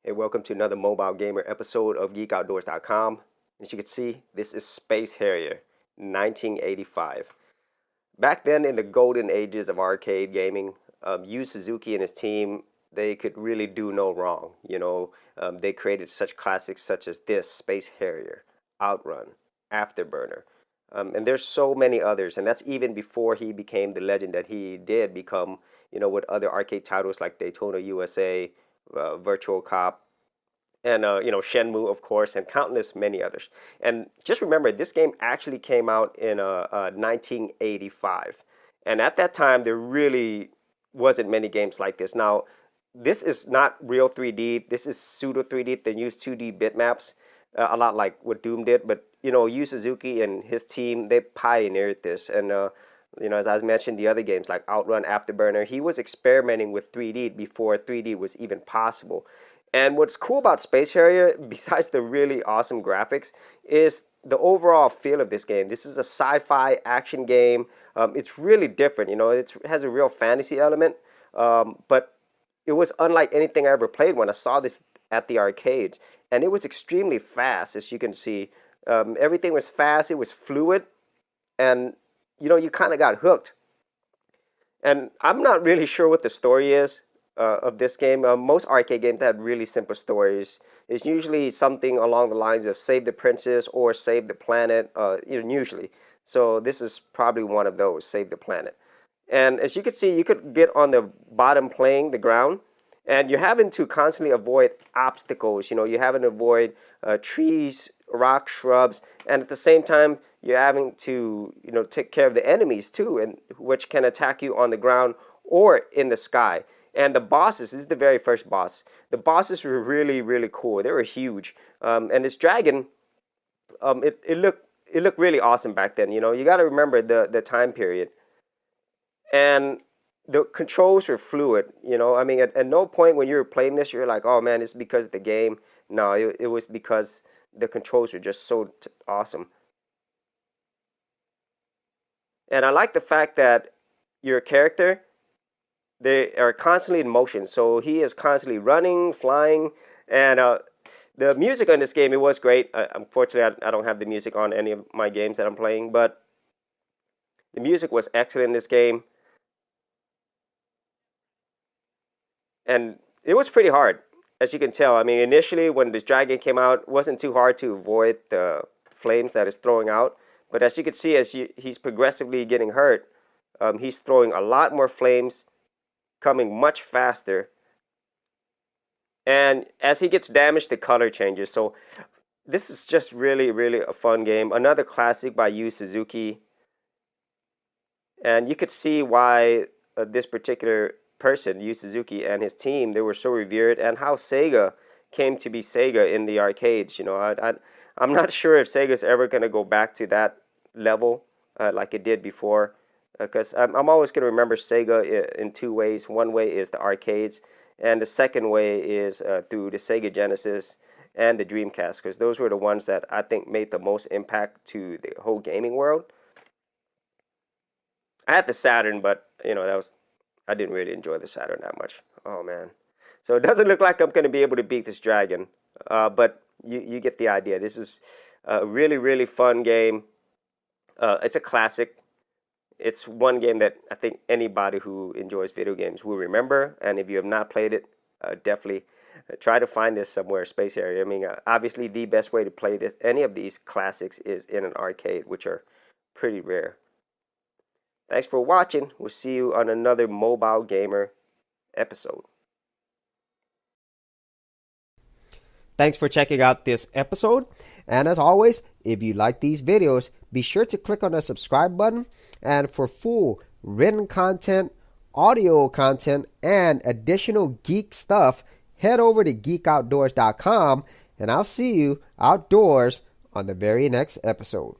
Hey, welcome to another mobile gamer episode of GeekOutdoors.com. As you can see, this is Space Harrier, 1985. Back then, in the golden ages of arcade gaming, Yu Suzuki and his team, they could really do no wrong. They created such classics such as this, Space Harrier, Outrun, Afterburner, and there's so many others. And that's even before he became the legend that he did become, with other arcade titles like Daytona USA, Virtual Cop, and Shenmue, of course, and countless many others. And just remember, this game actually came out in 1985, and at that time there really wasn't many games like this. Now, this is not real 3D. This is pseudo 3D. They use 2D bitmaps, a lot like what Doom did. But Yu Suzuki and his team, they pioneered this. And as I mentioned, the other games like Outrun, Afterburner, he was experimenting with 3D before 3D was even possible. And what's cool about Space Harrier, besides the really awesome graphics, is the overall feel of this game. This is a sci-fi action game. It's really different. It has a real fantasy element, but it was unlike anything I ever played when I saw this at the arcades. And it was extremely fast, as you can see. Everything was fast. It was fluid, and you kind of got hooked. And I'm not really sure what the story is of this game. Most arcade games that had really simple stories. It's usually something along the lines of save the princess or save the planet, usually. So this is probably one of those, save the planet. And as you can see, you could get on the bottom playing the ground, and you're having to constantly avoid obstacles. You're having to avoid trees, rocks, shrubs, and at the same time, you're having to, take care of the enemies too, and which can attack you on the ground or in the sky. And the bosses, this is the very first boss. The bosses were really, really cool. They were huge. And this dragon, it looked really awesome back then. You got to remember the time period. And the controls were fluid. I mean, at no point when you were playing this, you're like, oh man, it's because of the game. No, it was because the controls were just so awesome. And I like the fact that your character, they are constantly in motion, so he is constantly running, flying, and the music on this game, it was great. Unfortunately, I don't have the music on any of my games that I'm playing, but the music was excellent in this game, and it was pretty hard, as you can tell. I mean, initially when this dragon came out, it wasn't too hard to avoid the flames that it's throwing out, but as you can see, he's progressively getting hurt, he's throwing a lot more flames, coming much faster, and as he gets damaged, the color changes. So this is just really, really a fun game. Another classic by Yu Suzuki, and you could see why this particular person, Yu Suzuki, and his team, they were so revered, and how Sega came to be Sega in the arcades. I'm not sure if Sega's ever going to go back to that level like it did before. Because I'm always going to remember Sega in two ways. One way is the arcades, and the second way is through the Sega Genesis and the Dreamcast, because those were the ones that I think made the most impact to the whole gaming world. I had the Saturn, but I didn't really enjoy the Saturn that much. Oh man, so it doesn't look like I'm going to be able to beat this dragon, but you get the idea. This is a really, really fun game. It's a classic. It's one game that I think anybody who enjoys video games will remember. And if you have not played it, definitely try to find this somewhere, Space Harrier. I mean, obviously the best way to play any of these classics is in an arcade, which are pretty rare. Thanks for watching. We'll see you on another Mobile Gamer episode. Thanks for checking out this episode. And as always, if you like these videos, be sure to click on the subscribe button. And for full written content, audio content, and additional geek stuff, head over to geekoutdoors.com, and I'll see you outdoors on the very next episode.